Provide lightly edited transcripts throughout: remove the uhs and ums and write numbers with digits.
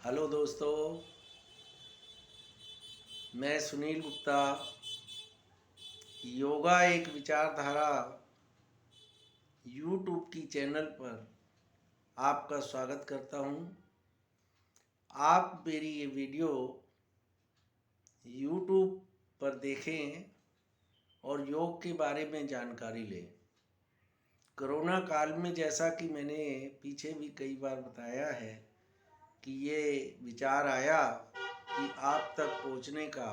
Hello दोस्तों, मैं सुनील गुप्ता। योगा एक विचारधारा यूट्यूब की चैनल पर आपका स्वागत करता हूं। आप मेरी ये वीडियो यूट्यूब पर देखें और योग के बारे में जानकारी लें। कोरोना काल में जैसा कि मैंने पीछे भी कई बार बताया है कि ये विचार आया कि आप तक पहुंचने का,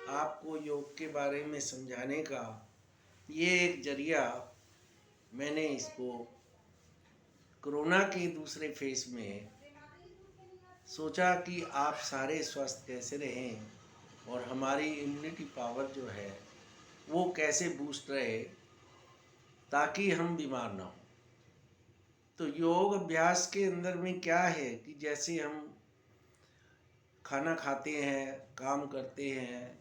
आपको योग के बारे में समझाने का ये एक जरिया मैंने इसको कोरोना के दूसरे फेस में सोचा कि आप सारे स्वस्थ कैसे रहें और हमारी इम्यूनिटी पावर जो है वो कैसे बूस्ट रहे ताकि हम बीमार ना हो। तो योग अभ्यास के अंदर में क्या है कि जैसे हम खाना खाते हैं, काम करते हैं,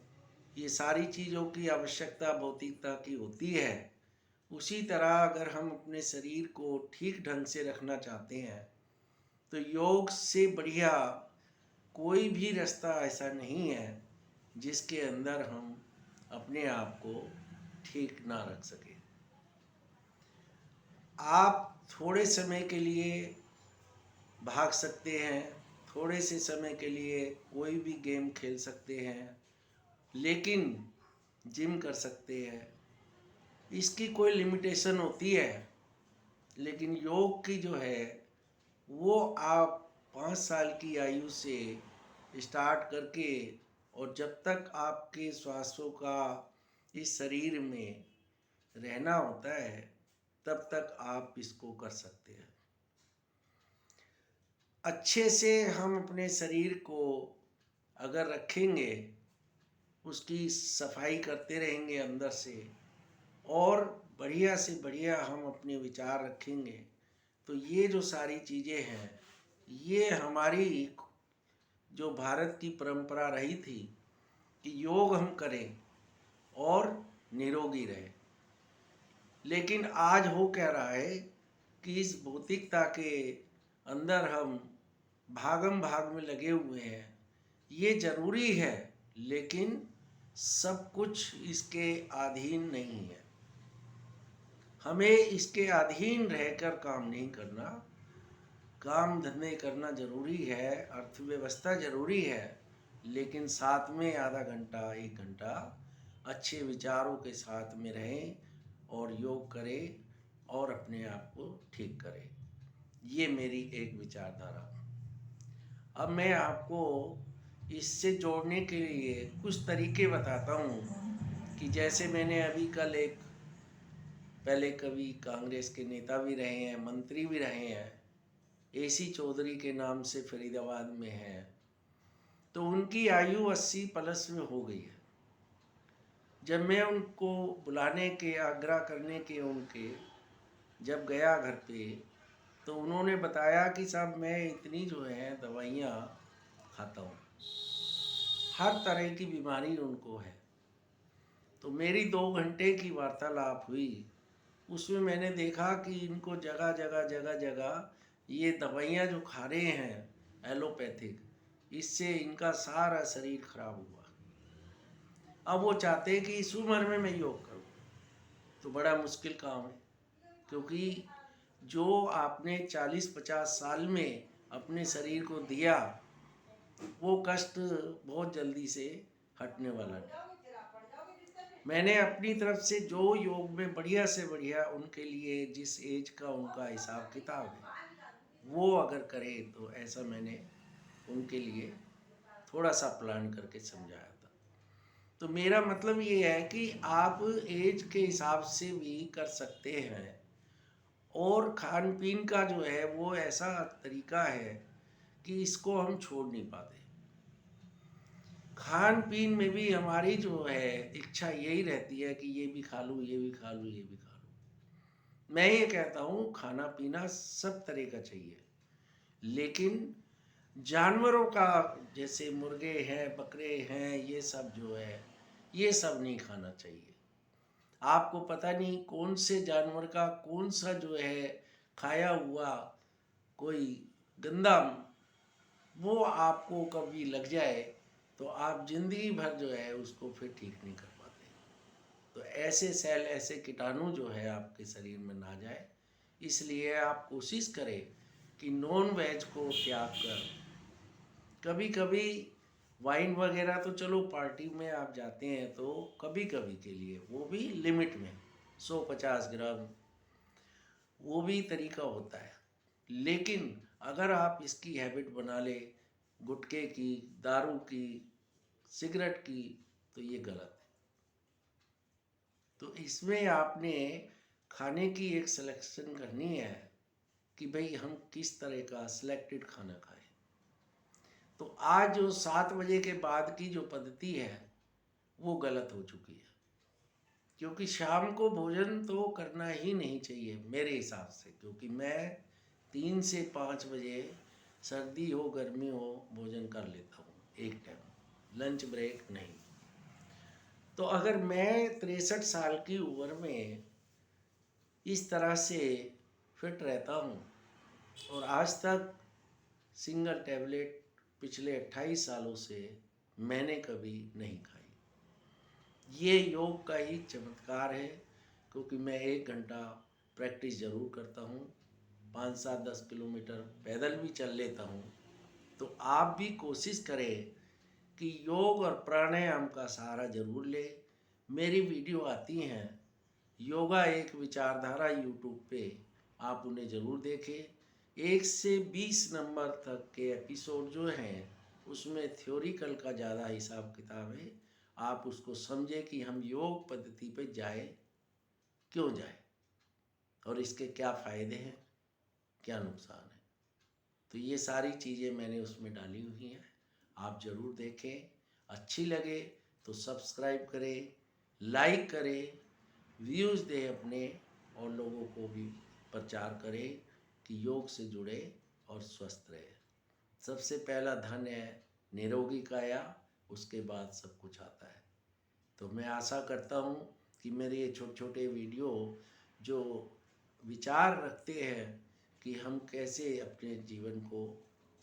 ये सारी चीज़ों की आवश्यकता भौतिकता की होती है। उसी तरह अगर हम अपने शरीर को ठीक ढंग से रखना चाहते हैं तो योग से बढ़िया कोई भी रास्ता ऐसा नहीं है जिसके अंदर हम अपने आप को ठीक ना रख सकें। आप थोड़े समय के लिए भाग सकते हैं, थोड़े से समय के लिए कोई भी गेम खेल सकते हैं, लेकिन जिम कर सकते हैं। इसकी कोई लिमिटेशन होती है, लेकिन योग की जो है वो आप 5 साल की आयु से स्टार्ट करके और जब तक आपके श्वासों का इस शरीर में रहना होता है तब तक आप इसको कर सकते हैं। अच्छे से हम अपने शरीर को अगर रखेंगे, उसकी सफाई करते रहेंगे अंदर से, और बढ़िया से बढ़िया हम अपने विचार रखेंगे, तो ये जो सारी चीज़ें हैं ये हमारी जो भारत की परंपरा रही थी कि योग हम करें और निरोगी रहें। लेकिन आज हो क्या रहा है कि इस भौतिकता के अंदर हम भागम भाग में लगे हुए हैं। ये ज़रूरी है, लेकिन सब कुछ इसके अधीन नहीं है। हमें इसके अधीन रहकर काम नहीं करना। काम धंधे करना ज़रूरी है, अर्थव्यवस्था ज़रूरी है, लेकिन साथ में आधा घंटा 1 घंटा अच्छे विचारों के साथ में रहें और योग करें और अपने आप को ठीक करें। ये मेरी एक विचारधारा। अब मैं आपको इससे जोड़ने के लिए कुछ तरीके बताता हूँ कि जैसे मैंने अभी कल एक पहले कभी कांग्रेस के नेता भी रहे हैं, मंत्री भी रहे हैं, एसी चौधरी के नाम से फरीदाबाद में है, तो उनकी आयु 80 प्लस में हो गई है। जब मैं उनको बुलाने के, आग्रह करने के उनके जब गया घर पे, तो उन्होंने बताया कि साहब मैं इतनी जो है दवाइयाँ खाता हूँ, हर तरह की बीमारी उनको है। तो मेरी 2 घंटे की वार्तालाप हुई, उसमें मैंने देखा कि इनको जगह जगह जगह जगह ये दवाइयाँ जो खा रहे हैं एलोपैथिक, इससे इनका सारा शरीर खराब हुआ। अब वो चाहते हैं कि इस उम्र में मैं योग करूं, तो बड़ा मुश्किल काम है, क्योंकि जो आपने 40-50 साल में अपने शरीर को दिया वो कष्ट बहुत जल्दी से हटने वाला नहीं। मैंने अपनी तरफ से जो योग में बढ़िया से बढ़िया उनके लिए, जिस एज का उनका हिसाब किताब है वो अगर करें, तो ऐसा मैंने उनके लिए थोड़ा सा प्लान करके समझाया था। तो मेरा मतलब ये है कि आप एज के हिसाब से भी कर सकते हैं, और खान पीन का जो है वो ऐसा तरीका है कि इसको हम छोड़ नहीं पाते। खान पीन में भी हमारी जो है इच्छा यही रहती है कि ये भी खा लूँ, ये भी खा लूँ, ये भी खा लूँ। मैं ये कहता हूँ खाना पीना सब तरह का चाहिए, लेकिन जानवरों का, जैसे मुर्गे हैं, बकरे हैं, ये सब जो है ये सब नहीं खाना चाहिए। आपको पता नहीं कौन से जानवर का कौन सा जो है खाया हुआ कोई गंदा वो आपको कभी लग जाए तो आप ज़िंदगी भर जो है उसको फिर ठीक नहीं कर पाते। तो ऐसे सेल, ऐसे कीटाणु जो है आपके शरीर में ना जाए, इसलिए आप कोशिश करें कि नॉन वेज को त्याग कर कभी कभी वाइन वगैरह तो चलो पार्टी में आप जाते हैं तो कभी कभी के लिए, वो भी लिमिट में 150 ग्राम, वो भी तरीका होता है। लेकिन अगर आप इसकी हैबिट बना ले गुटखे की, दारू की, सिगरेट की, तो ये गलत है। तो इसमें आपने खाने की एक सिलेक्शन करनी है कि भाई हम किस तरह का सिलेक्टेड खाना खाएं। तो आज जो 7 बजे के बाद की जो पद्धति है वो गलत हो चुकी है, क्योंकि शाम को भोजन तो करना ही नहीं चाहिए मेरे हिसाब से, क्योंकि मैं 3 से 5 बजे, सर्दी हो गर्मी हो, भोजन कर लेता हूँ एक टाइम, लंच ब्रेक नहीं। तो अगर मैं 63 साल की उम्र में इस तरह से फिट रहता हूँ और आज तक सिंगल टैबलेट पिछले 28 सालों से मैंने कभी नहीं खाई, ये योग का ही चमत्कार है। क्योंकि मैं 1 घंटा प्रैक्टिस ज़रूर करता हूँ, 5, 7, 10 किलोमीटर पैदल भी चल लेता हूँ। तो आप भी कोशिश करें कि योग और प्राणायाम का सहारा जरूर ले। मेरी वीडियो आती हैं योगा एक विचारधारा यूट्यूब पे, आप उन्हें ज़रूर देखें। 1 से 20 नंबर तक के एपिसोड जो हैं उसमें थ्योरिकल का ज़्यादा हिसाब किताब है। आप उसको समझें कि हम योग पद्धति पे जाए, क्यों जाए, और इसके क्या फ़ायदे हैं, क्या नुकसान है। तो ये सारी चीज़ें मैंने उसमें डाली हुई हैं, आप ज़रूर देखें। अच्छी लगे तो सब्सक्राइब करें, लाइक करें, व्यूज़ दें अपने, और लोगों को भी प्रचार करें कि योग से जुड़े और स्वस्थ रहे। सबसे पहला धन है निरोगी काया, उसके बाद सब कुछ आता है। तो मैं आशा करता हूँ कि मेरे ये छोटे छोटे वीडियो जो विचार रखते हैं कि हम कैसे अपने जीवन को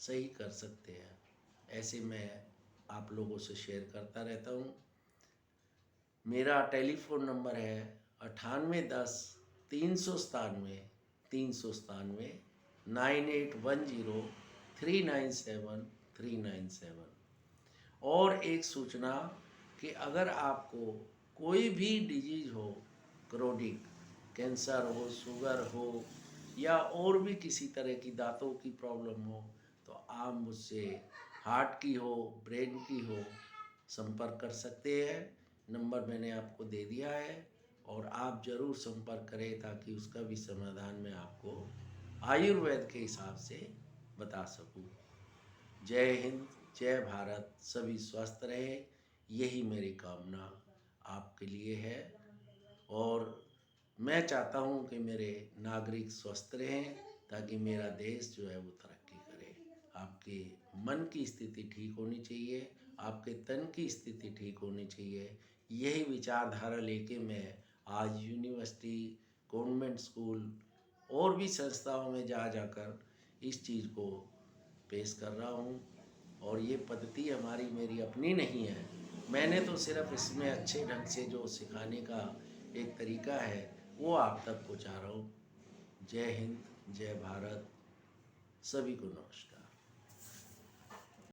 सही कर सकते हैं, ऐसे मैं आप लोगों से शेयर करता रहता हूँ। मेरा टेलीफोन नंबर है 9810 397 397, 9810 397 397। और एक सूचना कि अगर आपको कोई भी डिजीज हो, क्रोनिक कैंसर हो, शुगर हो, या और भी किसी तरह की दांतों की प्रॉब्लम हो, तो आप मुझसे, हार्ट की हो, ब्रेन की हो, संपर्क कर सकते हैं। नंबर मैंने आपको दे दिया है, और आप ज़रूर संपर्क करें ताकि उसका भी समाधान मैं आपको आयुर्वेद के हिसाब से बता सकूं। जय हिंद, जय भारत, सभी स्वस्थ रहे, यही मेरी कामना आपके लिए है। और मैं चाहता हूँ कि मेरे नागरिक स्वस्थ रहें ताकि मेरा देश जो है वो तरक्की करे। आपके मन की स्थिति ठीक होनी चाहिए, आपके तन की स्थिति ठीक होनी चाहिए। यही विचारधारा लेके मैं आज यूनिवर्सिटी, कॉन्वेंट स्कूल और भी संस्थाओं में जा जाकर इस चीज़ को पेश कर रहा हूँ। और ये पद्धति हमारी, मेरी अपनी नहीं है, मैंने तो सिर्फ इसमें अच्छे ढंग से जो सिखाने का एक तरीका है वो आप तक पहुँचा रहा हूँ। जय हिंद, जय भारत, सभी को नमस्कार।